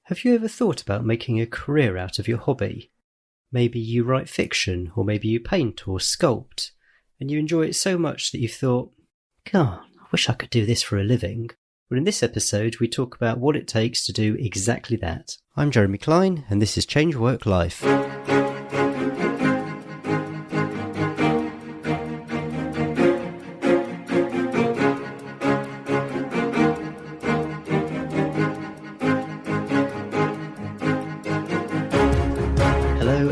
Have you ever thought about making a career out of your hobby? Maybe you write fiction, or maybe you paint or sculpt, and you enjoy it so much that you've thought, God, I wish I could do this for a living. Well, in this episode, we talk about what it takes to do exactly that. I'm Jeremy Klein, and this is Change Work Life.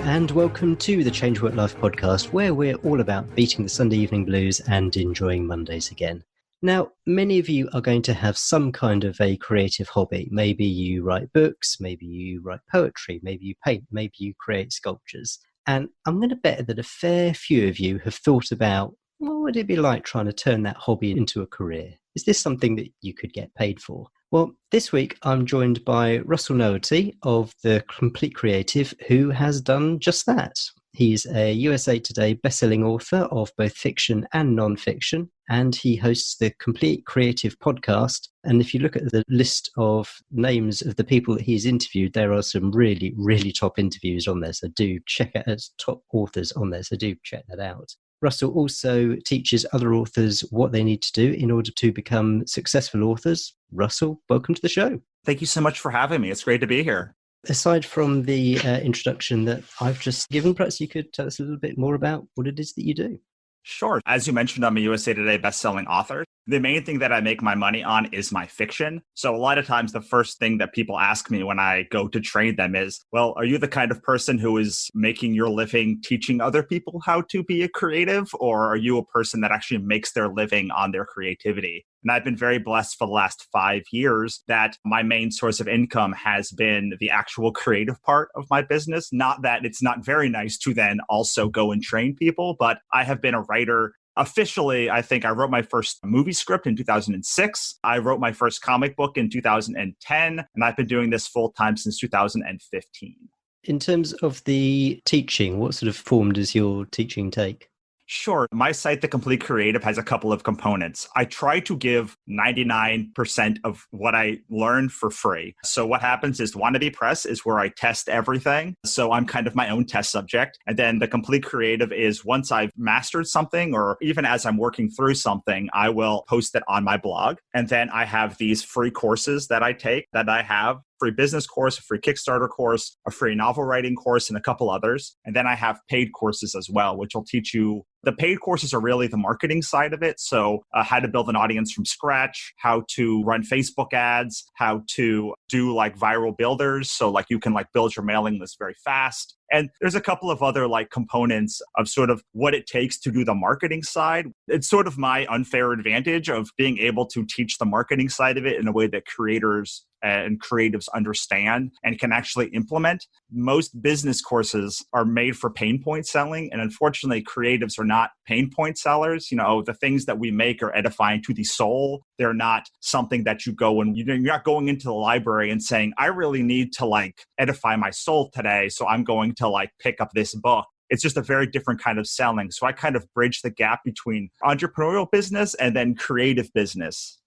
And welcome to the Change Work Life podcast, where we're all about beating the Sunday evening blues and enjoying Mondays again. Now, many of you are going to have some kind of a creative hobby. Maybe you write books, maybe you write poetry, maybe you paint, maybe you create sculptures. And I'm going to bet that a fair few of you have thought about, what would it be like trying to turn that hobby into a career? Is this something that you could get paid for? Well, this week I'm joined by Russell Nohelty of the Complete Creative, who has done just that. He's a USA Today bestselling author of both fiction and non-fiction, and he hosts the Complete Creative podcast. And if you look at the list of names of the people that he's interviewed, there are some really, really top interviews on there. So do check out top authors on there. So do check that out. Russell also teaches other authors what they need to do in order to become successful authors. Russell, welcome to the show. Thank you so much for having me. It's great to be here. Aside from the introduction that I've just given, perhaps you could tell us a little bit more about what it is that you do. Sure. As you mentioned, I'm a USA Today bestselling author. The main thing that I make my money on is my fiction. So a lot of times the first thing that people ask me when I go to train them is, well, are you the kind of person who is making your living teaching other people how to be a creative? Or are you a person that actually makes their living on their creativity? And I've been very blessed for the last 5 years that my main source of income has been the actual creative part of my business. Not that it's not very nice to then also go and train people, but I have been a writer. Officially, I think I wrote my first movie script in 2006. I wrote my first comic book in 2010, and I've been doing this full time since 2015. In terms of the teaching, what sort of form does your teaching take? Sure. My site, The Complete Creative, has a couple of components. I try to give 99% of what I learn for free. So what happens is Wannabe Press is where I test everything. So I'm kind of my own test subject. And then The Complete Creative is once I've mastered something, or even as I'm working through something, I will post it on my blog. And then I have these free courses that I take that I have. Free business course, a free Kickstarter course, a free novel writing course, and a couple others. And then I have paid courses as well, which will teach you. The paid courses are really the marketing side of it. So how to build an audience from scratch, how to run Facebook ads, how to do like viral builders. So like you can like build your mailing list very fast. And there's a couple of other like components of sort of what it takes to do the marketing side. It's sort of my unfair advantage of being able to teach the marketing side of it in a way that creators and creatives understand and can actually implement. Most business courses are made for pain point selling. And unfortunately, creatives are not pain point sellers. You know, the things that we make are edifying to the soul. They're not something that you go and you're not going into the library and saying, I really need to like edify my soul today. So I'm going to like pick up this book. It's just a very different kind of selling. So I kind of bridge the gap between entrepreneurial business and then creative business.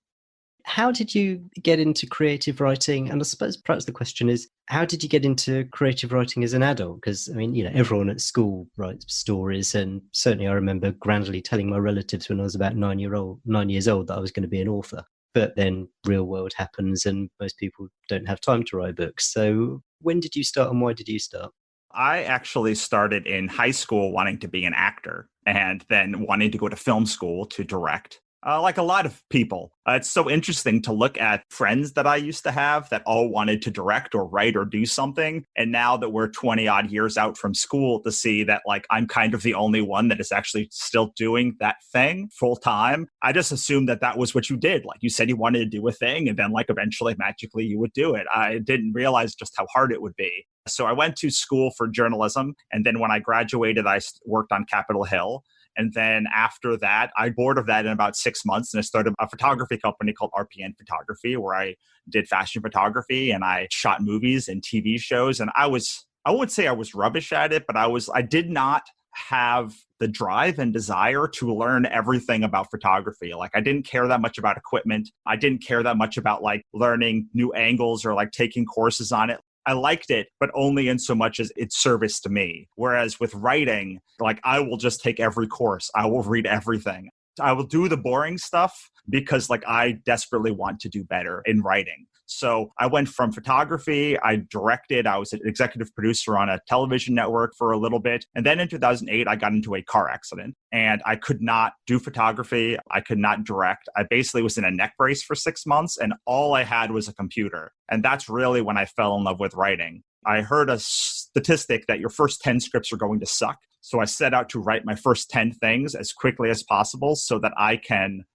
How did you get into creative writing? And I suppose perhaps the question is, how did you get into creative writing as an adult? Because, I mean, you know, everyone at school writes stories. And certainly I remember grandly telling my relatives when I was about 9 years old that I was going to be an author. But then real world happens and most people don't have time to write books. So when did you start and why did you start? I actually started in high school wanting to be an actor and then wanting to go to film school to direct. Like a lot of people, it's so interesting to look at friends that I used to have that all wanted to direct or write or do something. And now that we're 20 odd years out from school to see that like I'm kind of the only one that is actually still doing that thing full time. I just assumed that that was what you did. Like you said you wanted to do a thing and then like eventually magically you would do it. I didn't realize just how hard it would be. So I went to school for journalism. And then when I graduated, I worked on Capitol Hill. And then after that, I bored of that in about 6 months. And I started a photography company called RPN Photography, where I did fashion photography and I shot movies and TV shows. And I would say I was rubbish at it, but I did not have the drive and desire to learn everything about photography. Like I didn't care that much about equipment. I didn't care that much about like learning new angles or like taking courses on it. I liked it, but only in so much as it serviced me. Whereas with writing, like I will just take every course. I will read everything. I will do the boring stuff because like I desperately want to do better in writing. So I went from photography, I directed, I was an executive producer on a television network for a little bit. And then in 2008, I got into a car accident and I could not do photography. I could not direct. I basically was in a neck brace for 6 months and all I had was a computer. And that's really when I fell in love with writing. I heard a statistic that your first 10 scripts are going to suck. So I set out to write my first 10 things as quickly as possible so that I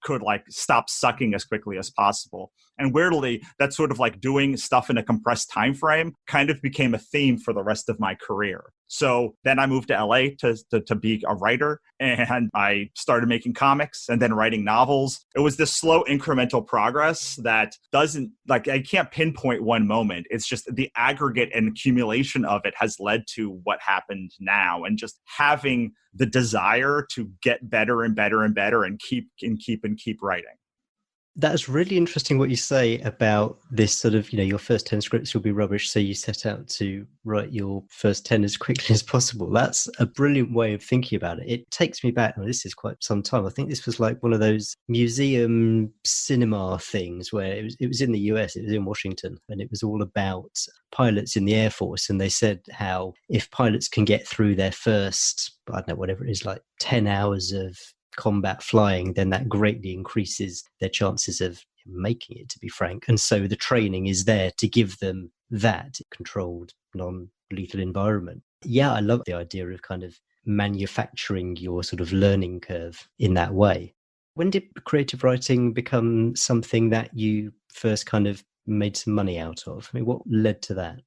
could like stop sucking as quickly as possible. And weirdly, that sort of like doing stuff in a compressed time frame kind of became a theme for the rest of my career. So then I moved to LA to be a writer and I started making comics and then writing novels. It was this slow incremental progress that doesn't like, I can't pinpoint one moment. It's just the aggregate and accumulation of it has led to what happened now and just having the desire to get better and better and better and keep writing. That's really interesting what you say about this sort of, your first 10 scripts will be rubbish, so you set out to write your first 10 as quickly as possible. That's a brilliant way of thinking about it. It takes me back, this is quite some time. I think this was like one of those museum cinema things where it was in the US, it was in Washington, and it was all about pilots in the Air Force. And they said how if pilots can get through their first, I don't know, whatever it is, like 10 hours of combat flying, then that greatly increases their chances of making it, to be frank. And so the training is there to give them that controlled, non-lethal environment. Yeah, I love the idea of kind of manufacturing your sort of learning curve in that way. When did creative writing become something that you first kind of made some money out of? I mean, what led to that?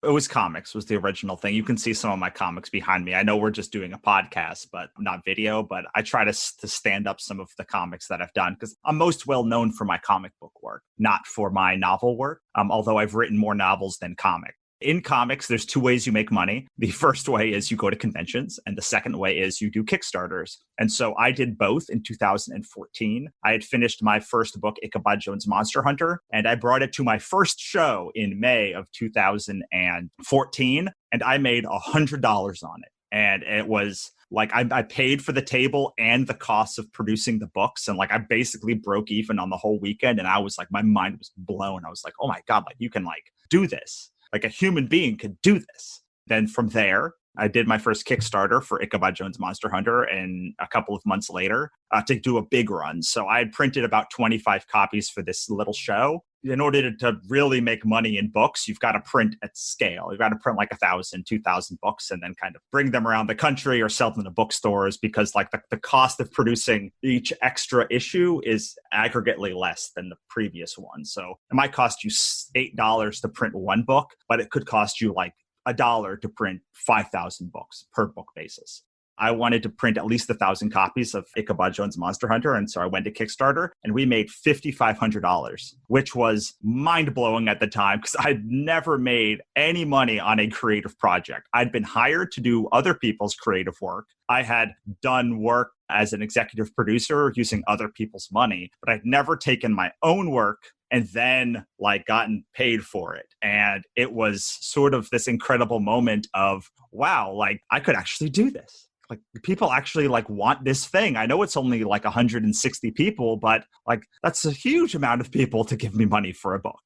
It was comics was the original thing. You can see some of my comics behind me. I know we're just doing a podcast, but not video, but I try to stand up some of the comics that I've done because I'm most well known for my comic book work, not for my novel work, although I've written more novels than comics. In comics, there's two ways you make money. The first way is you go to conventions, and the second way is you do Kickstarters. And so I did both in 2014. I had finished my first book, Ichabod Jones Monster Hunter, and I brought it to my first show in May of 2014, and I made $100 on it. And it was like I paid for the table and the cost of producing the books. And like I basically broke even on the whole weekend. And I was like, my mind was blown. I was like, oh my God, like you can like do this. Like a human being could do this. Then from there, I did my first Kickstarter for Ichabod Jones Monster Hunter, and a couple of months later to do a big run. So I had printed about 25 copies for this little show. In order to really make money in books, you've got to print at scale. You've got to print like 1,000, 2,000 books and then kind of bring them around the country or sell them to bookstores because like the cost of producing each extra issue is aggregately less than the previous one. So it might cost you $8 to print one book, but it could cost you like $1 to print 5,000 books per book basis. I wanted to print at least 1,000 copies of Ichabod Jones Monster Hunter. And so I went to Kickstarter and we made $5,500, which was mind-blowing at the time because I'd never made any money on a creative project. I'd been hired to do other people's creative work. I had done work as an executive producer using other people's money, but I'd never taken my own work and then like gotten paid for it. And it was sort of this incredible moment of, wow, like I could actually do this. Like people actually like want this thing. I know it's only like 160 people, but like that's a huge amount of people to give me money for a book.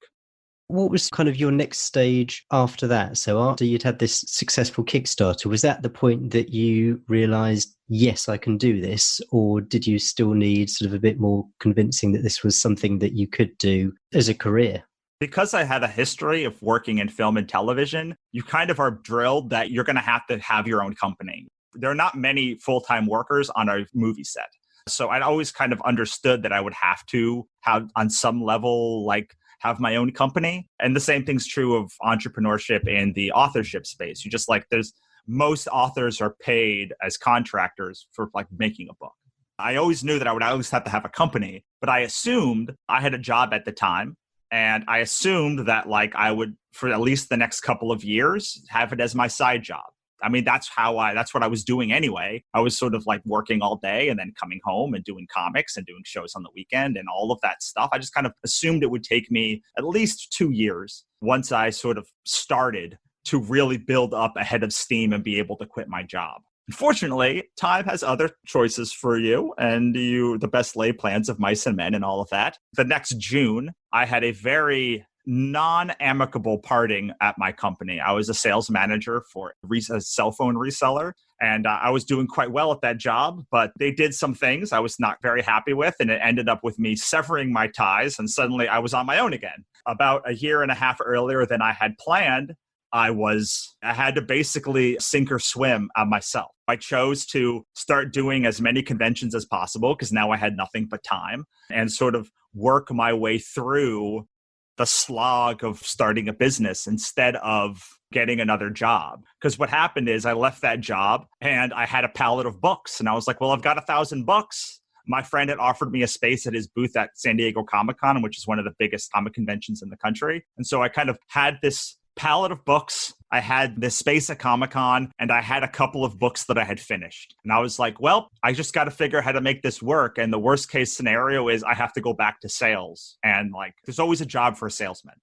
What was kind of your next stage after that? So after you'd had this successful Kickstarter, was that the point that you realized, yes, I can do this? Or did you still need sort of a bit more convincing that this was something that you could do as a career? Because I had a history of working in film and television, you kind of are drilled that you're going to have your own company. There are not many full-time workers on a movie set. So I'd always kind of understood that I would have to have on some level, like have my own company. And the same thing's true of entrepreneurship in the authorship space. You just like most authors are paid as contractors for like making a book. I always knew that I would always have to have a company, but I assumed I had a job at the time. And I assumed that like I would, for at least the next couple of years, have it as my side job. I mean, that's what I was doing anyway. I was sort of like working all day and then coming home and doing comics and doing shows on the weekend and all of that stuff. I just kind of assumed it would take me at least 2 years once I sort of started to really build up a head of steam and be able to quit my job. Unfortunately, time has other choices for you, and the best laid plans of mice and men and all of that. The next June, I had a very non-amicable parting at my company. I was a sales manager for a cell phone reseller, and I was doing quite well at that job, but they did some things I was not very happy with, and it ended up with me severing my ties, and suddenly I was on my own again. About a year and a half earlier than I had planned, I had to basically sink or swim on myself. I chose to start doing as many conventions as possible because now I had nothing but time, and sort of work my way through the slog of starting a business instead of getting another job. Because what happened is I left that job and I had a pallet of books, and I was like, well, I've got 1,000 books. My friend had offered me a space at his booth at San Diego Comic-Con, which is one of the biggest comic conventions in the country. And so I kind of had this pallet of books. I had this space at Comic-Con, and I had a couple of books that I had finished. And I was like, well, I just got to figure out how to make this work. And the worst case scenario is I have to go back to sales. And like, there's always a job for a salesman.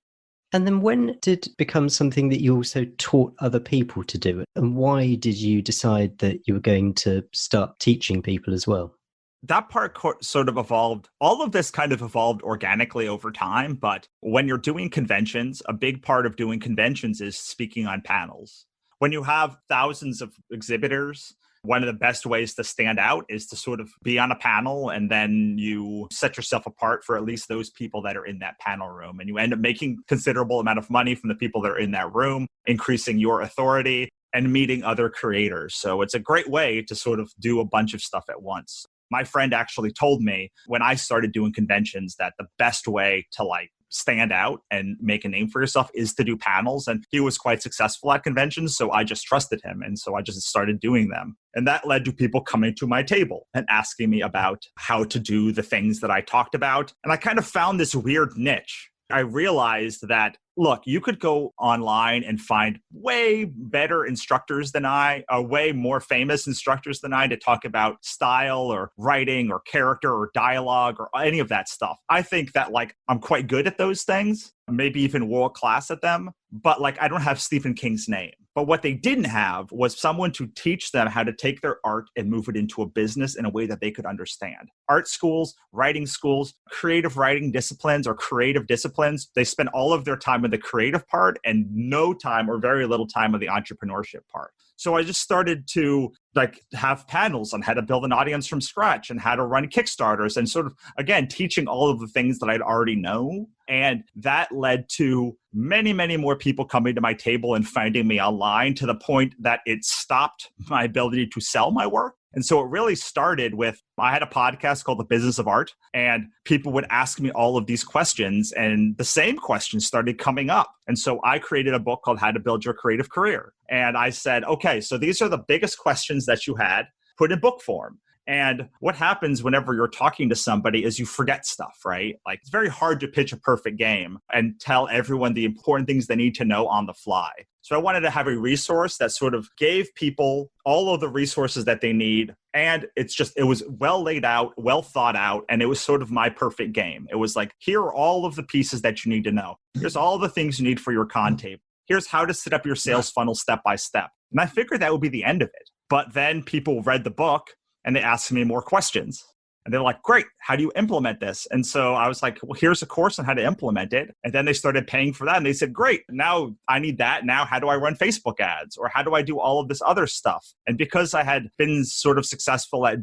And then when did it become something that you also taught other people to do? And why did you decide that you were going to start teaching people as well? That part sort of evolved. All of this kind of evolved organically over time. But when you're doing conventions, a big part of doing conventions is speaking on panels. When you have thousands of exhibitors, one of the best ways to stand out is to sort of be on a panel, and then you set yourself apart for at least those people that are in that panel room. And you end up making considerable amount of money from the people that are in that room, increasing your authority and meeting other creators. So it's a great way to sort of do a bunch of stuff at once. My friend actually told me when I started doing conventions that the best way to like stand out and make a name for yourself is to do panels. And he was quite successful at conventions. So I just trusted him. And so I just started doing them. And that led to people coming to my table and asking me about how to do the things that I talked about. And I kind of found this weird niche. I realized that, look, you could go online and find way better instructors than way more famous instructors than I to talk about style or writing or character or dialogue or any of that stuff. I think that like I'm quite good at those things, maybe even world class at them, but like I don't have Stephen King's name. But what they didn't have was someone to teach them how to take their art and move it into a business in a way that they could understand. Art schools, writing schools, creative writing disciplines or creative disciplines, they spend all of their time in the creative part and no time or very little time on the entrepreneurship part. So I just started to like have panels on how to build an audience from scratch and how to run Kickstarters and sort of, again, teaching all of the things that I'd already know. And that led to many, many more people coming to my table and finding me online to the point that it stopped my ability to sell my work. And so it really started with, I had a podcast called The Business of Art, and people would ask me all of these questions, and the same questions started coming up. And so I created a book called How to Build Your Creative Career. And I said, okay, so these are the biggest questions that you had, put in book form. And what happens whenever you're talking to somebody is you forget stuff, right? Like it's very hard to pitch a perfect game and tell everyone the important things they need to know on the fly. So I wanted to have a resource that sort of gave people all of the resources that they need. And it was well laid out, well thought out, and it was sort of my perfect game. It was like, here are all of the pieces that you need to know. Here's all the things you need for your con table. Here's how to set up your sales funnel step by step. And I figured that would be the end of it. But then people read the book and they asked me more questions. And they're like, great, how do you implement this? And so I was like, well, here's a course on how to implement it. And then they started paying for that. And they said, great, now I need that. Now, how do I run Facebook ads? Or how do I do all of this other stuff? And because I had been sort of successful at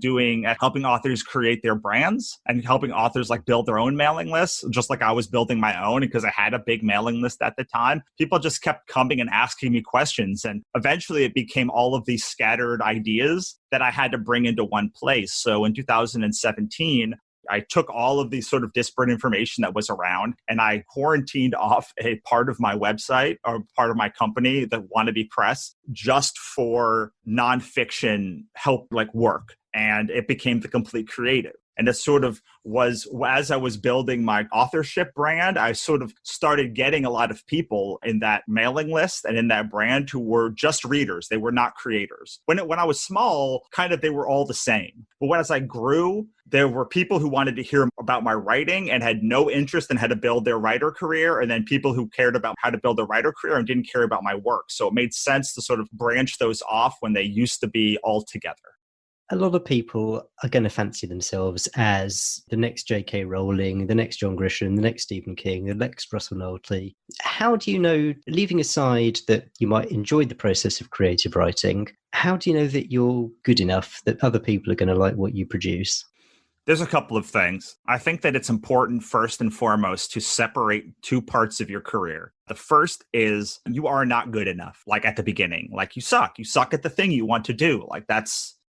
helping authors create their brands and helping authors like build their own mailing lists, just like I was building my own, because I had a big mailing list at the time, people just kept coming and asking me questions. And eventually it became all of these scattered ideas that I had to bring into one place. So in 2017, I took all of these sort of disparate information that was around and I quarantined off a part of my website or part of my company, the Wannabe Press, just for nonfiction help like work. And it became the Complete Creative. And it sort of was, as I was building my authorship brand, I sort of started getting a lot of people in that mailing list and in that brand who were just readers. They were not creators. When I was small, kind of they were all the same. But as I grew, there were people who wanted to hear about my writing and had no interest in how to build their writer career, and then people who cared about how to build a writer career and didn't care about my work. So it made sense to sort of branch those off when they used to be all together. A lot of people are going to fancy themselves as the next J.K. Rowling, the next John Grisham, the next Stephen King, the next Russell Nohelty. How do you know, leaving aside that you might enjoy the process of creative writing, how do you know that you're good enough, that other people are going to like what you produce? There's a couple of things. I think that it's important, first and foremost, to separate two parts of your career. The first is you are not good enough, like at the beginning. Like you suck. You suck at the thing you want to do. Like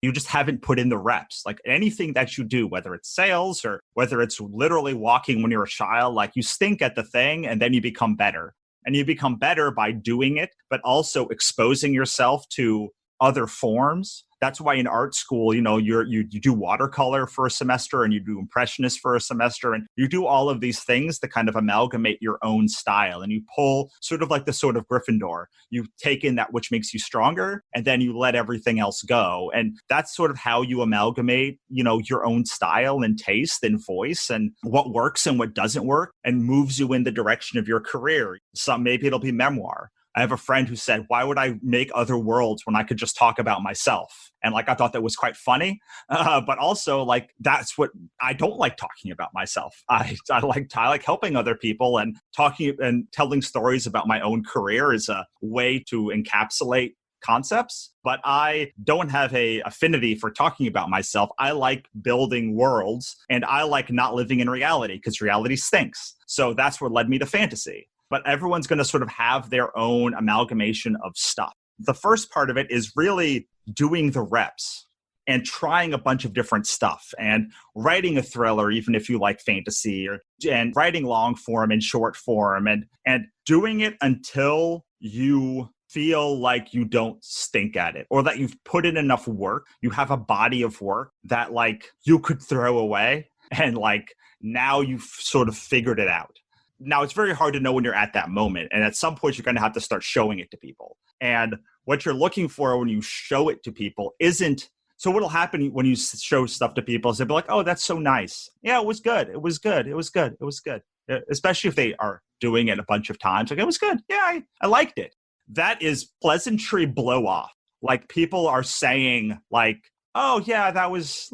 you just haven't put in the reps. Like anything that you do, whether it's sales or whether it's literally walking when you're a child, like you stink at the thing and then you become better. And you become better by doing it, but also exposing yourself to other forms. That's why in art school, you do watercolor for a semester and you do impressionist for a semester, and you do all of these things to kind of amalgamate your own style. And you pull sort of like the sword of Gryffindor. You take in that which makes you stronger, and then you let everything else go. And that's sort of how you amalgamate, your own style and taste and voice and what works and what doesn't work, and moves you in the direction of your career. Maybe it'll be memoir. I have a friend who said, why would I make other worlds when I could just talk about myself? And I thought that was quite funny. But also that's what I don't like talking about myself. I like helping other people, and talking and telling stories about my own career is a way to encapsulate concepts, but I don't have a affinity for talking about myself. I like building worlds, and I like not living in reality because reality stinks. So that's what led me to fantasy. But everyone's going to sort of have their own amalgamation of stuff. The first part of it is really doing the reps and trying a bunch of different stuff and writing a thriller, even if you like fantasy, and writing long form and short form, and doing it until you feel like you don't stink at it, or that you've put in enough work. You have a body of work that you could throw away, and now you've sort of figured it out. Now, it's very hard to know when you're at that moment. And at some point, you're going to have to start showing it to people. And what you're looking for when you show it to people isn't... So what'll happen when you show stuff to people is they'll be like, oh, that's so nice. Yeah, it was good. It was good. It was good. It was good. Especially if they are doing it a bunch of times. It was good. Yeah, I liked it. That is pleasantry blow off. People are saying oh, yeah, that was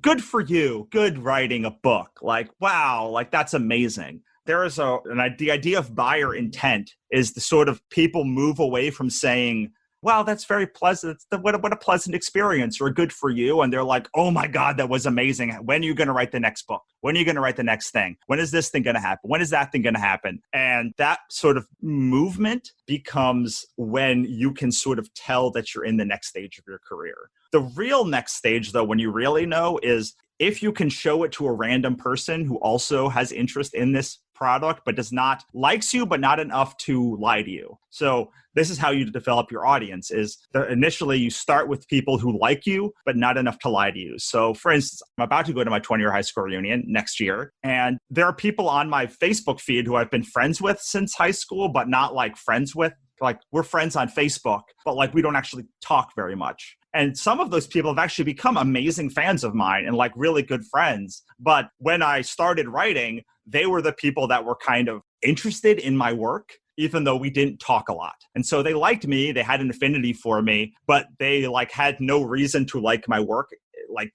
good for you. Good writing a book. Wow, that's amazing. There is the idea of buyer intent is the sort of people move away from saying, wow, that's very pleasant. What a pleasant experience, or good for you. And they're like, oh my God, that was amazing. When are you going to write the next book? When are you going to write the next thing? When is this thing going to happen? When is that thing going to happen? And that sort of movement becomes when you can sort of tell that you're in the next stage of your career. The real next stage, though, when you really know, is if you can show it to a random person who also has interest in this product, but likes you, but not enough to lie to you. So this is how you develop your audience initially you start with people who like you, but not enough to lie to you. So for instance, I'm about to go to my 20-year high school reunion next year. And there are people on my Facebook feed who I've been friends with since high school, but not friends with. We're friends on Facebook, but we don't actually talk very much. And some of those people have actually become amazing fans of mine and really good friends. But when I started writing, they were the people that were kind of interested in my work, even though we didn't talk a lot. And so they liked me, they had an affinity for me, but they had no reason to like my work.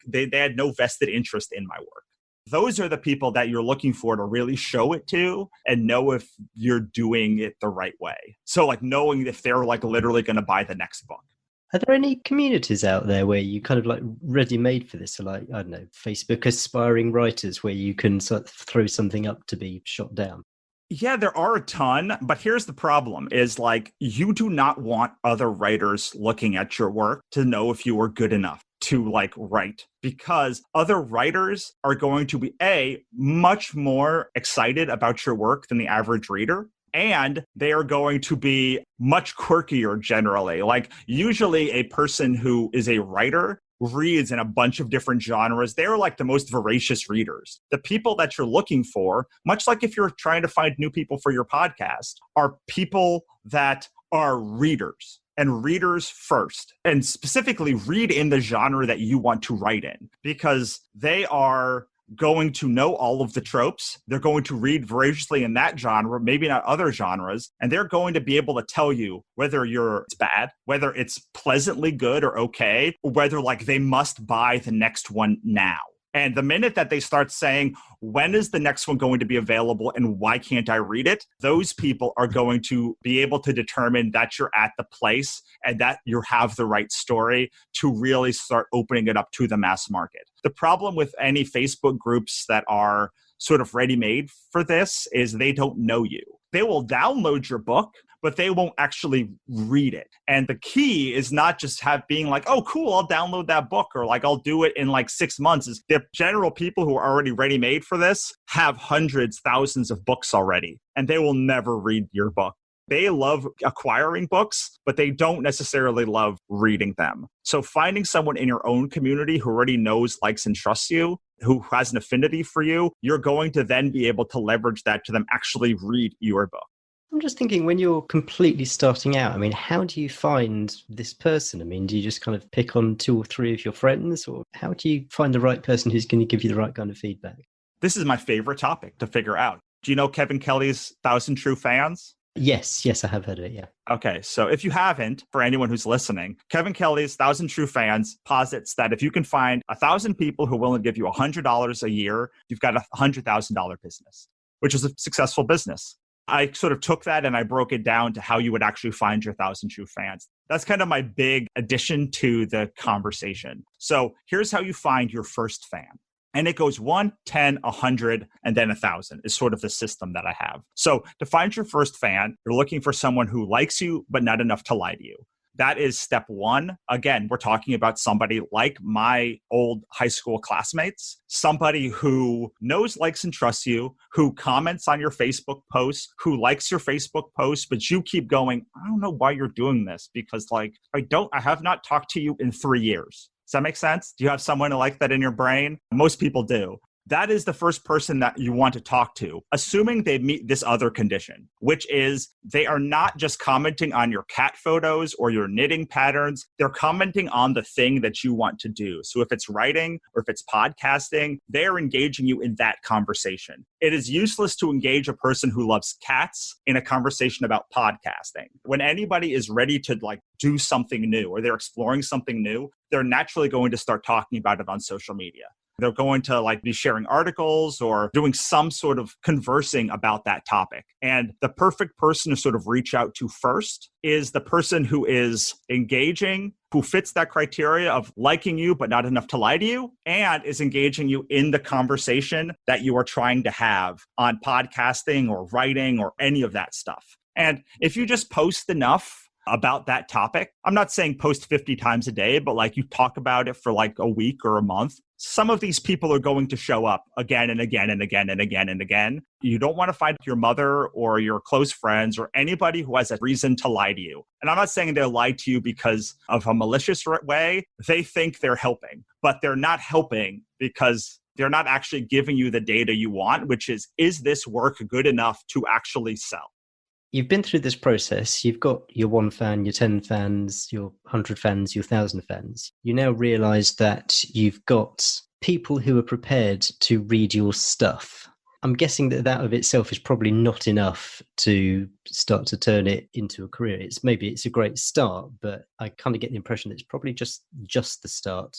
They had no vested interest in my work. Those are the people that you're looking for to really show it to and know if you're doing it the right way. So knowing if they're literally going to buy the next book. Are there any communities out there where you kind of ready-made for this? So I don't know, Facebook aspiring writers where you can sort of throw something up to be shot down? Yeah, there are a ton, but here's the problem is you do not want other writers looking at your work to know if you are good enough to write, because other writers are going to be much more excited about your work than the average reader. And they are going to be much quirkier generally. Usually a person who is a writer reads in a bunch of different genres. They're like the most voracious readers. The people that you're looking for, much like if you're trying to find new people for your podcast, are people that are readers. And readers first, and specifically read in the genre that you want to write in, because they are going to know all of the tropes. They're going to read voraciously in that genre, maybe not other genres, and they're going to be able to tell you whether it's bad, whether it's pleasantly good or okay, or whether like they must buy the next one now. And the minute that they start saying, when is the next one going to be available and why can't I read it? Those people are going to be able to determine that you're at the place and that you have the right story to really start opening it up to the mass market. The problem with any Facebook groups that are sort of ready-made for this is they don't know you. They will download your book, but they won't actually read it. And the key is not just being like, oh, cool, I'll download that book, or like, I'll do it in like 6 months. Is the general people who are already ready-made for this have hundreds, thousands of books already, and they will never read your book. They love acquiring books, but they don't necessarily love reading them. So finding someone in your own community who already knows, likes, and trusts you, who has an affinity for you, you're going to then be able to leverage that to them actually read your book. I'm just thinking, when you're completely starting out, I mean, how do you find this person? I mean, do you just kind of pick on 2 or 3 of your friends, or how do you find the right person who's going to give you the right kind of feedback? This is my favorite topic to figure out. Do you know Kevin Kelly's 1,000 True Fans? Yes, I have heard of it, yeah. Okay, so if you haven't, for anyone who's listening, Kevin Kelly's 1,000 True Fans posits that if you can find 1,000 people who are willing to give you $100 a year, you've got a $100,000 business, which is a successful business. I sort of took that and I broke it down to how you would actually find your 1,000 true fans. That's kind of my big addition to the conversation. So here's how you find your first fan. And it goes 1, 10, 100, and then 1,000 is sort of the system that I have. So to find your first fan, you're looking for someone who likes you, but not enough to lie to you. That is step 1. Again, we're talking about somebody like my old high school classmates, somebody who knows, likes, and trusts you, who comments on your Facebook posts, who likes your Facebook posts, but you keep going, I don't know why you're doing this, because like, I have not talked to you in 3 years. Does that make sense? Do you have someone like that in your brain? Most people do. That is the first person that you want to talk to, assuming they meet this other condition, which is they are not just commenting on your cat photos or your knitting patterns. They're commenting on the thing that you want to do. So if it's writing or if it's podcasting, they're engaging you in that conversation. It is useless to engage a person who loves cats in a conversation about podcasting. When anybody is ready to like do something new or they're exploring something new, they're naturally going to start talking about it on social media. They're going to like be sharing articles or doing some sort of conversing about that topic. And the perfect person to sort of reach out to first is the person who is engaging, who fits that criteria of liking you, but not enough to lie to you, and is engaging you in the conversation that you are trying to have on podcasting or writing or any of that stuff. And if you just post enough about that topic, I'm not saying post 50 times a day, but like you talk about it for like a week or a month, some of these people are going to show up again and again and again and again and again. You don't want to find your mother or your close friends or anybody who has a reason to lie to you. And I'm not saying they'll lie to you because of a malicious way. They think they're helping, but they're not helping because they're not actually giving you the data you want, which is this work good enough to actually sell? You've been through this process. You've got your 1 fan, your 10 fans, your 100 fans, your 1,000 fans. You now realize that you've got people who are prepared to read your stuff. I'm guessing that of itself is probably not enough to start to turn it into a career. Maybe it's a great start, but I kind of get the impression that it's probably just the start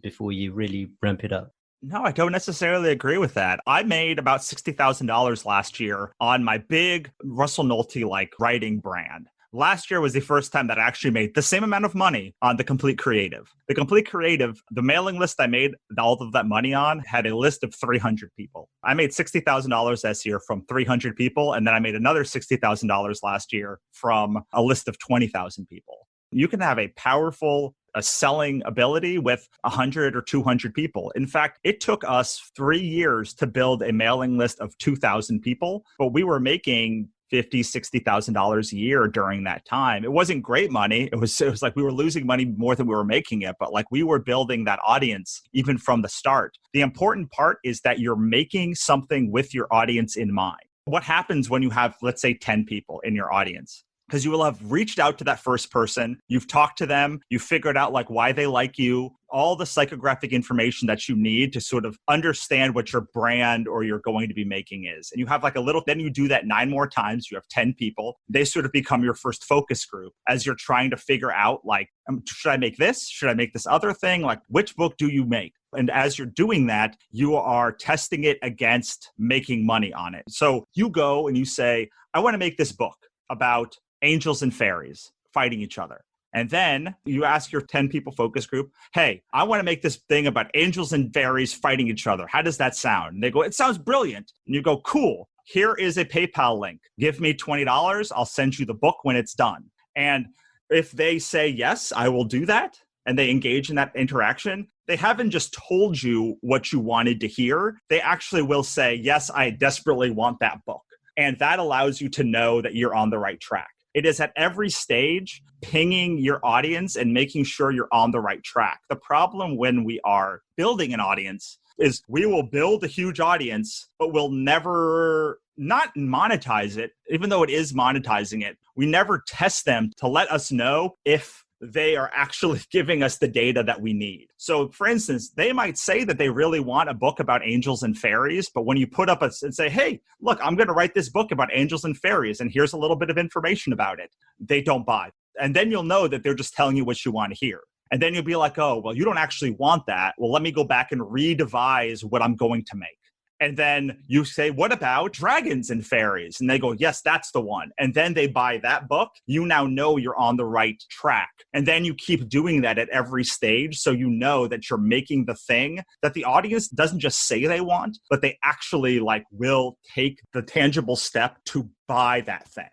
before you really ramp it up. No, I don't necessarily agree with that. I made about $60,000 last year on my big Russell Nohelty like writing brand. Last year was the first time that I actually made the same amount of money on the Complete Creative. The Complete Creative, the mailing list I made all of that money on had a list of 300 people. I made $60,000 this year from 300 people, and then I made another $60,000 last year from a list of 20,000 people. You can have a powerful selling ability with 100 or 200 people. In fact, it took us 3 years to build a mailing list of 2,000 people, but we were making $50,000, $60,000 a year during that time. It wasn't great money. It was like we were losing money more than we were making it, but like we were building that audience even from the start. The important part is that you're making something with your audience in mind. What happens when you have, let's say, 10 people in your audience? Because you will have reached out to that first person, you've talked to them, you've figured out like why they like you, all the psychographic information that you need to sort of understand what your brand or you're going to be making is. And you have like a little, then you do that 9 more times, you have 10 people, they sort of become your first focus group as you're trying to figure out like, should I make this? Should I make this other thing? Like, which book do you make? And as you're doing that, you are testing it against making money on it. So you go and you say, I want to make this book about angels and fairies fighting each other. And then you ask your 10 people focus group, hey, I want to make this thing about angels and fairies fighting each other. How does that sound? And they go, it sounds brilliant. And you go, cool. Here is a PayPal link. Give me $20. I'll send you the book when it's done. And if they say, yes, I will do that, and they engage in that interaction, they haven't just told you what you wanted to hear. They actually will say, yes, I desperately want that book. And that allows you to know that you're on the right track. It is at every stage pinging your audience and making sure you're on the right track. The problem when we are building an audience is we will build a huge audience, but we'll never not monetize it, even though it is monetizing it. We never test them to let us know if they are actually giving us the data that we need. So for instance, they might say that they really want a book about angels and fairies, but when you put up and say, hey, look, I'm going to write this book about angels and fairies, and here's a little bit of information about it, they don't buy. And then you'll know that they're just telling you what you want to hear. And then you'll be like, oh, well, you don't actually want that. Well, let me go back and redevise what I'm going to make. And then you say, what about dragons and fairies? And they go, yes, that's the one. And then they buy that book. You now know you're on the right track. And then you keep doing that at every stage. So you know that you're making the thing that the audience doesn't just say they want, but they actually like will take the tangible step to buy that thing.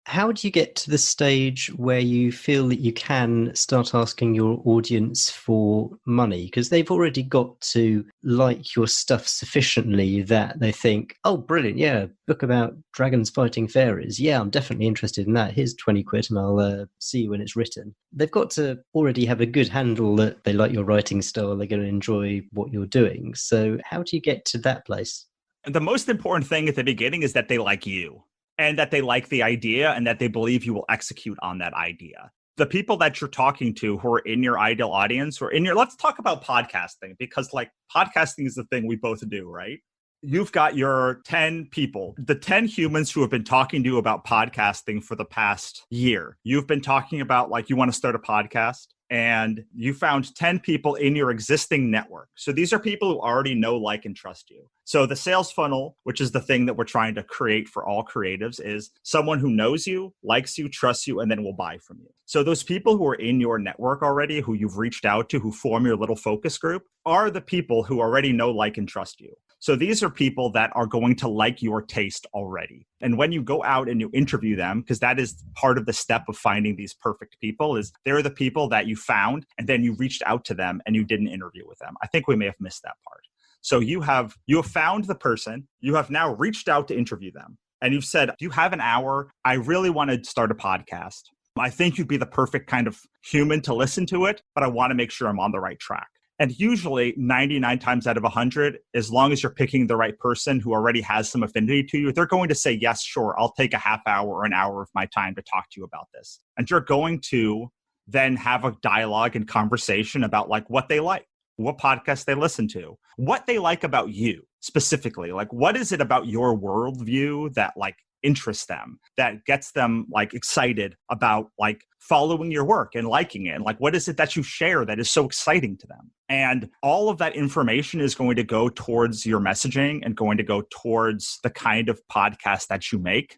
How do you get to the stage where you feel that you can start asking your audience for money? Because they've already got to like your stuff sufficiently that they think, oh, brilliant, yeah, book about dragons fighting fairies. Yeah, I'm definitely interested in that. Here's 20 quid and I'll see you when it's written. They've got to already have a good handle that they like your writing style, they're going to enjoy what you're doing. So how do you get to that place? The most important thing at the beginning is that they like you. And that they like the idea and that they believe you will execute on that idea. The people that you're talking to who are in your ideal audience or let's talk about podcasting, because like podcasting is the thing we both do, right? You've got your 10 people, the 10 humans who have been talking to you about podcasting for the past year. You've been talking about like you want to start a podcast. And you found 10 people in your existing network. So these are people who already know, like, and trust you. So the sales funnel, which is the thing that we're trying to create for all creatives, is someone who knows you, likes you, trusts you, and then will buy from you. So those people who are in your network already, who you've reached out to, who form your little focus group, are the people who already know, like, and trust you. So these are people that are going to like your taste already. And when you go out and you interview them, because that is part of the step of finding these perfect people, is they're the people that you found and then you reached out to them and you didn't interview with them. I think we may have missed that part. So you have found the person, you have now reached out to interview them. And you've said, do you have an hour? I really want to start a podcast. I think you'd be the perfect kind of human to listen to it, but I want to make sure I'm on the right track. And usually 99 times out of 100, as long as you're picking the right person who already has some affinity to you, they're going to say, yes, sure, I'll take a half hour or an hour of my time to talk to you about this. And you're going to then have a dialogue and conversation about like what they like, what podcasts they listen to, what they like about you specifically. Like, what is it about your worldview that like interests them, that gets them like excited about like following your work and liking it? And like, what is it that you share that is so exciting to them? And all of that information is going to go towards your messaging and going to go towards the kind of podcast that you make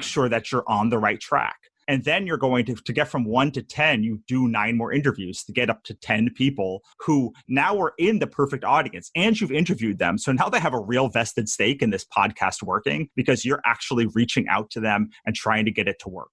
sure that you're on the right track. And then you're going to get from 1 to 10, you do 9 more interviews to get up to 10 people who now are in the perfect audience and you've interviewed them. So now they have a real vested stake in this podcast working because you're actually reaching out to them and trying to get it to work.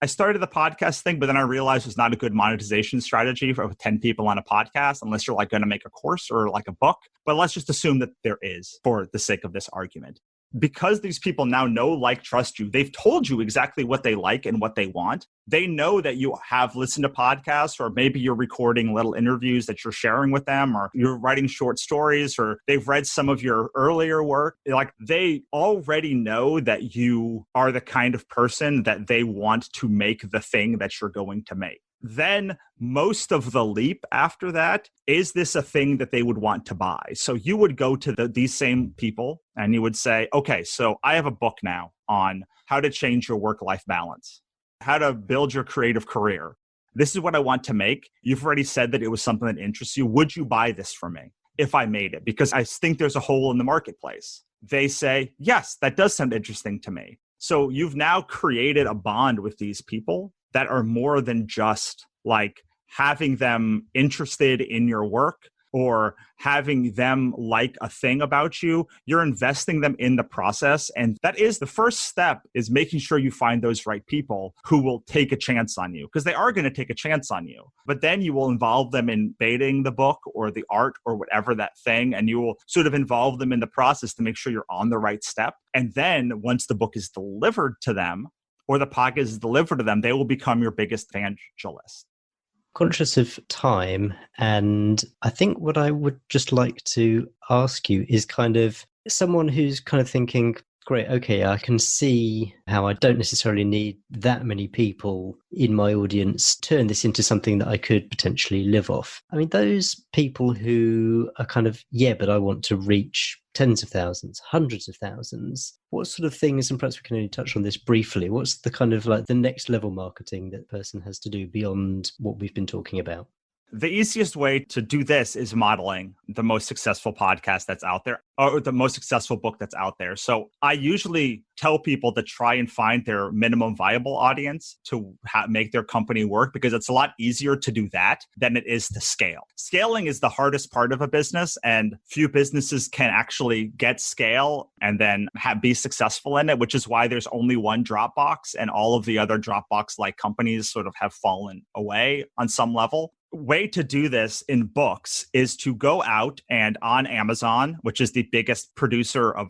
I started the podcast thing, but then I realized it's not a good monetization strategy for 10 people on a podcast unless you're like going to make a course or like a book. But let's just assume that there is for the sake of this argument. because these people now know, like, trust you, they've told you exactly what they like and what they want. They know that you have listened to podcasts, or maybe you're recording little interviews that you're sharing with them, or you're writing short stories, or they've read some of your earlier work. Like, they already know that you are the kind of person that they want to make the thing that you're going to make. Then most of the leap after that, is this a thing that they would want to buy? So you would go to these same people and you would say, okay, so I have a book now on how to change your work-life balance, how to build your creative career. This is what I want to make. You've already said that it was something that interests you. Would you buy this from me if I made it? Because I think there's a hole in the marketplace. They say, yes, that does sound interesting to me. So you've now created a bond with these people that are more than just like having them interested in your work or having them like a thing about you. You're investing them in the process. And that is the first step, is making sure you find those right people who will take a chance on you, because they are going to take a chance on you. But then you will involve them in baiting the book or the art or whatever that thing, and you will sort of involve them in the process to make sure you're on the right step. And then once the book is delivered to them, or the podcast is delivered to them, they will become your biggest evangelist. Conscious of time, and I think what I would just like to ask you is kind of someone who's kind of thinking, great, okay, I can see how I don't necessarily need that many people in my audience, turn this into something that I could potentially live off. I mean, those people who are kind of, yeah, but I want to reach tens of thousands, hundreds of thousands. What sort of things, and perhaps we can only touch on this briefly, what's the kind of like the next level marketing that person has to do beyond what we've been talking about? The easiest way to do this is modeling the most successful podcast that's out there, or the most successful book that's out there. So I usually tell people to try and find their minimum viable audience to make their company work, because it's a lot easier to do that than it is to scale. Scaling is the hardest part of a business, and few businesses can actually get scale and then be successful in it, which is why there's only one Dropbox, and all of the other Dropbox-like companies sort of have fallen away on some level. Way to do this in books is to go out and on Amazon, which is the biggest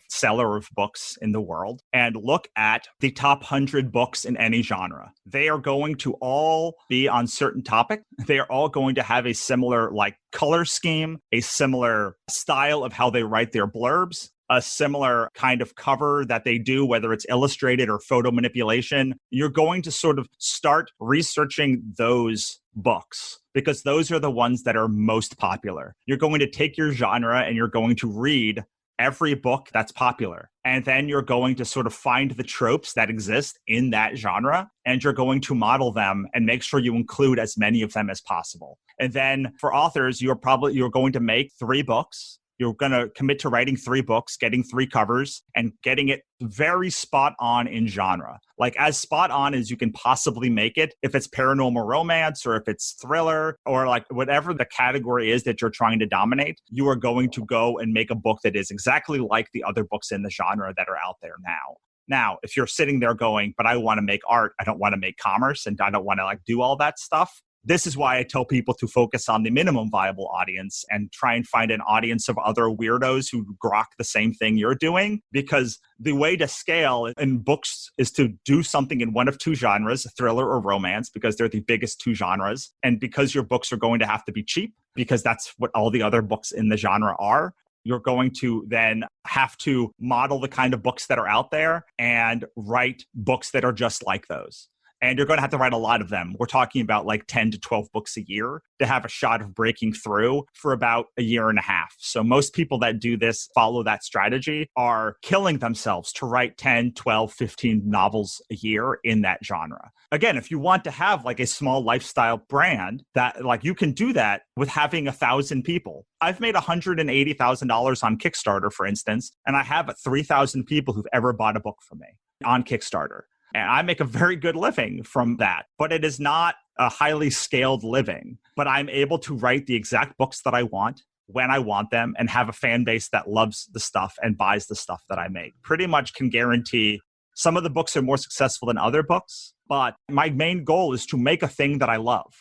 seller of books in the world, and look at the top 100 books in any genre. They are going to all be on certain topic. They are all going to have a similar like color scheme, a similar style of how they write their blurbs, a similar kind of cover that they do, whether it's illustrated or photo manipulation. You're going to sort of start researching those books, because those are the ones that are most popular. You're going to take your genre and you're going to read every book that's popular. And then you're going to sort of find the tropes that exist in that genre, and you're going to model them and make sure you include as many of them as possible. And then for authors, you're going to make 3 books. You're going to commit to writing 3 books, getting 3 covers, and getting it very spot on in genre. Like as spot on as you can possibly make it. If it's paranormal romance or if it's thriller or like whatever the category is that you're trying to dominate, you are going to go and make a book that is exactly like the other books in the genre that are out there now. Now, if you're sitting there going, but I want to make art, I don't want to make commerce, and I don't want to like do all that stuff, this is why I tell people to focus on the minimum viable audience and try and find an audience of other weirdos who grok the same thing you're doing. Because the way to scale in books is to do something in one of 2 genres, thriller or romance, because they're the biggest 2 genres. And because your books are going to have to be cheap, because that's what all the other books in the genre are, you're going to then have to model the kind of books that are out there and write books that are just like those. And you're going to have to write a lot of them. We're talking about like 10 to 12 books a year to have a shot of breaking through for about a year and a half. So most people that do this, follow that strategy, are killing themselves to write 10, 12, 15 novels a year in that genre. Again, if you want to have like a small lifestyle brand, that like you can do that with having 1,000 people. I've made $180,000 on Kickstarter, for instance, and I have 3,000 people who've ever bought a book from me on Kickstarter. And I make a very good living from that, but it is not a highly scaled living. But I'm able to write the exact books that I want when I want them and have a fan base that loves the stuff and buys the stuff that I make. Pretty much can guarantee some of the books are more successful than other books, but my main goal is to make a thing that I love,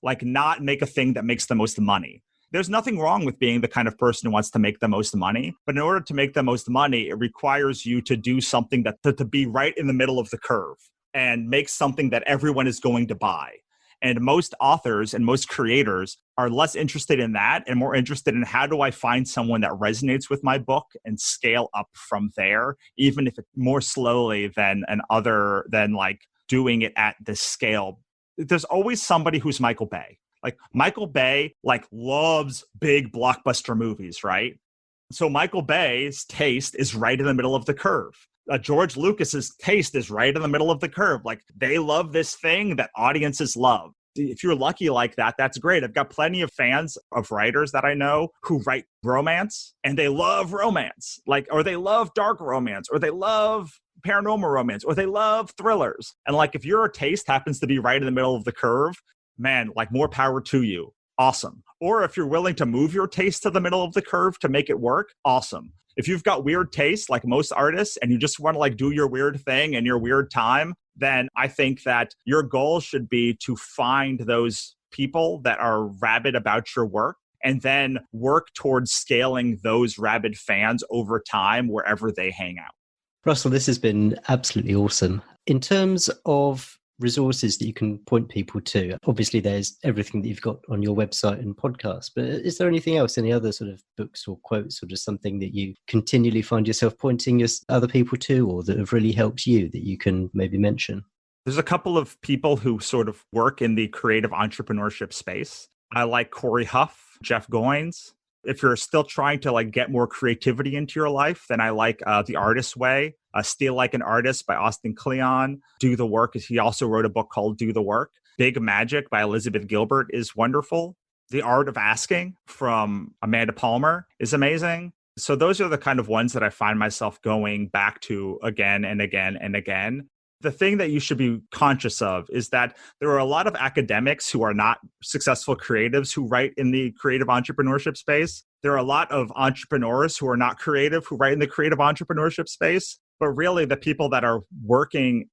like not make a thing that makes the most money. there's nothing wrong with being the kind of person who wants to make the most money. But in order to make the most money, it requires you to do something to be right in the middle of the curve and make something that everyone is going to buy. And most authors and most creators are less interested in that and more interested in how do I find someone that resonates with my book and scale up from there, even if it's more slowly than like doing it at this scale. There's always somebody who's Michael Bay. Like Michael Bay loves big blockbuster movies, right? So Michael Bay's taste is right in the middle of the curve. George Lucas's taste is right in the middle of the curve. Like they love this thing that audiences love. If you're lucky like that, that's great. I've got plenty of fans of writers that I know who write romance and they love romance, or they love dark romance, or they love paranormal romance, or they love thrillers. And if your taste happens to be right in the middle of the curve, man, more power to you. Awesome. Or if you're willing to move your taste to the middle of the curve to make it work, awesome. If you've got weird taste, like most artists, and you just want to do your weird thing in your weird time, then I think that your goal should be to find those people that are rabid about your work and then work towards scaling those rabid fans over time wherever they hang out. Russell, this has been absolutely awesome. In terms of resources that you can point people to, obviously there's everything that you've got on your website and podcast, but is there anything else, any other sort of books or quotes or just something that you continually find yourself pointing other people to, or that have really helped you that you can maybe mention? There's a couple of people who sort of work in the creative entrepreneurship space. I like Corey Huff, Jeff Goins. If you're still trying to get more creativity into your life, then I like The Artist's Way, Steal Like an Artist by Austin Kleon. Do the Work, he also wrote a book called Do the Work. Big Magic by Elizabeth Gilbert is wonderful. The Art of Asking from Amanda Palmer is amazing. So those are the kind of ones that I find myself going back to again and again and again. The thing that you should be conscious of is that there are a lot of academics who are not successful creatives who write in the creative entrepreneurship space. There are a lot of entrepreneurs who are not creative who write in the creative entrepreneurship space. But really, the people that are working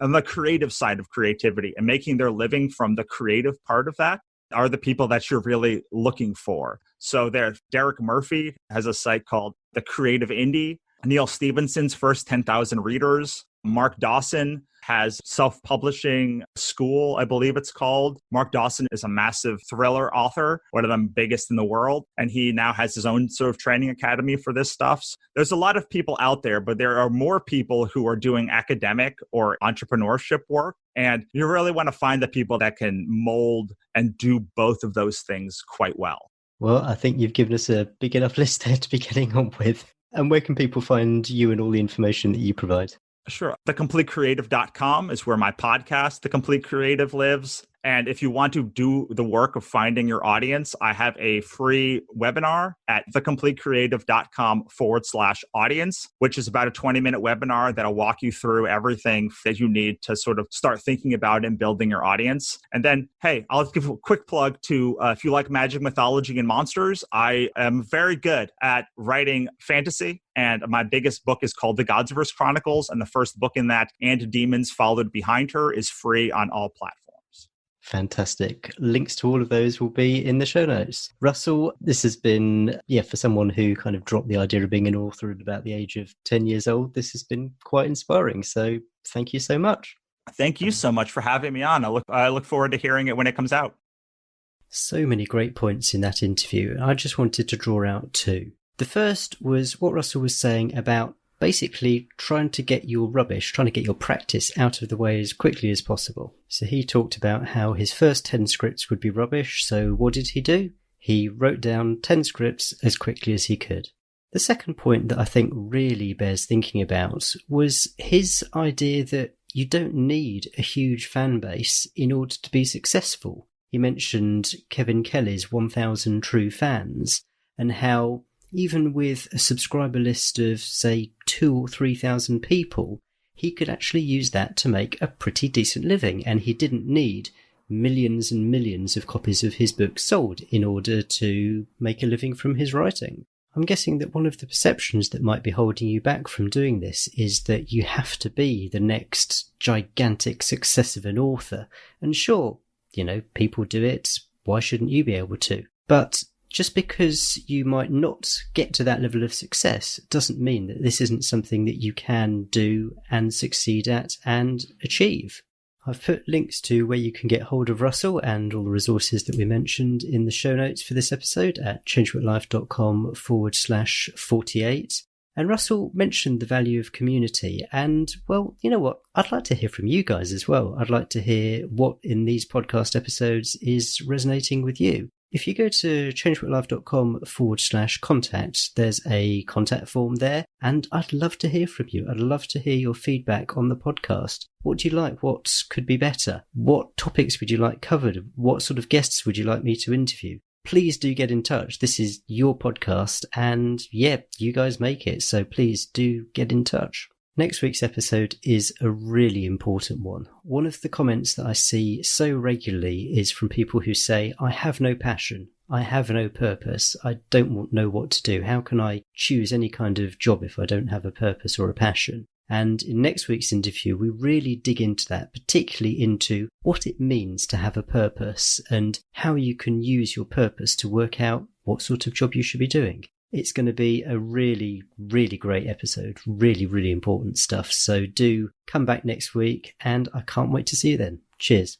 on the creative side of creativity and making their living from the creative part of that are the people that you're really looking for. So Derek Murphy has a site called The Creative Indie. Neil Stephenson's First 10,000 Readers. Mark Dawson has self-publishing school, I believe it's called. Mark Dawson is a massive thriller author, one of the biggest in the world. And he now has his own sort of training academy for this stuff. So there's a lot of people out there, but there are more people who are doing academic or entrepreneurship work. And you really want to find the people that can mold and do both of those things quite well. Well, I think you've given us a big enough list there to be getting on with. And where can people find you and all the information that you provide? Sure. TheCompleteCreative.com is where my podcast, The Complete Creative, lives. And if you want to do the work of finding your audience, I have a free webinar at thecompletecreative.com/audience, which is about a 20-minute webinar that'll walk you through everything that you need to sort of start thinking about and building your audience. And then, hey, I'll give a quick plug to, if you like magic, mythology, and monsters, I am very good at writing fantasy. And my biggest book is called The Godsverse Chronicles. And the first book in that, And Demons Followed Behind Her, is free on all platforms. Fantastic. Links to all of those will be in the show notes. Russell, this has been, for someone who kind of dropped the idea of being an author at about the age of 10 years old, this has been quite inspiring. So thank you so much. Thank you so much for having me on. I look forward to hearing it when it comes out. So many great points in that interview. I just wanted to draw out two. The first was what Russell was saying about basically trying to get your practice out of the way as quickly as possible. So he talked about how his first 10 scripts would be rubbish. So what did he do? He wrote down 10 scripts as quickly as he could. The second point that I think really bears thinking about was his idea that you don't need a huge fan base in order to be successful. He mentioned Kevin Kelly's 1,000 True Fans and how even with a subscriber list of, say, 2,000 or 3,000 people, he could actually use that to make a pretty decent living, and he didn't need millions and millions of copies of his books sold in order to make a living from his writing. I'm guessing that one of the perceptions that might be holding you back from doing this is that you have to be the next gigantic success of an author. And sure, people do it. Why shouldn't you be able to? But just because you might not get to that level of success doesn't mean that this isn't something that you can do and succeed at and achieve. I've put links to where you can get hold of Russell and all the resources that we mentioned in the show notes for this episode at changeworklife.com/48. And Russell mentioned the value of community. And, well, you know what? I'd like to hear from you guys as well. I'd like to hear what in these podcast episodes is resonating with you. If you go to changeworklife.com/contact, there's a contact form there, and I'd love to hear from you. I'd love to hear your feedback on the podcast. What do you like? What could be better? What topics would you like covered? What sort of guests would you like me to interview? Please do get in touch. This is your podcast, and yeah, you guys make it, so please do get in touch. Next week's episode is a really important one. One of the comments that I see so regularly is from people who say, I have no passion, I have no purpose, I don't know what to do. How can I choose any kind of job if I don't have a purpose or a passion? And in next week's interview, we really dig into that, particularly into what it means to have a purpose and how you can use your purpose to work out what sort of job you should be doing. It's going to be a really, really great episode, really, really important stuff. So do come back next week, and I can't wait to see you then. Cheers.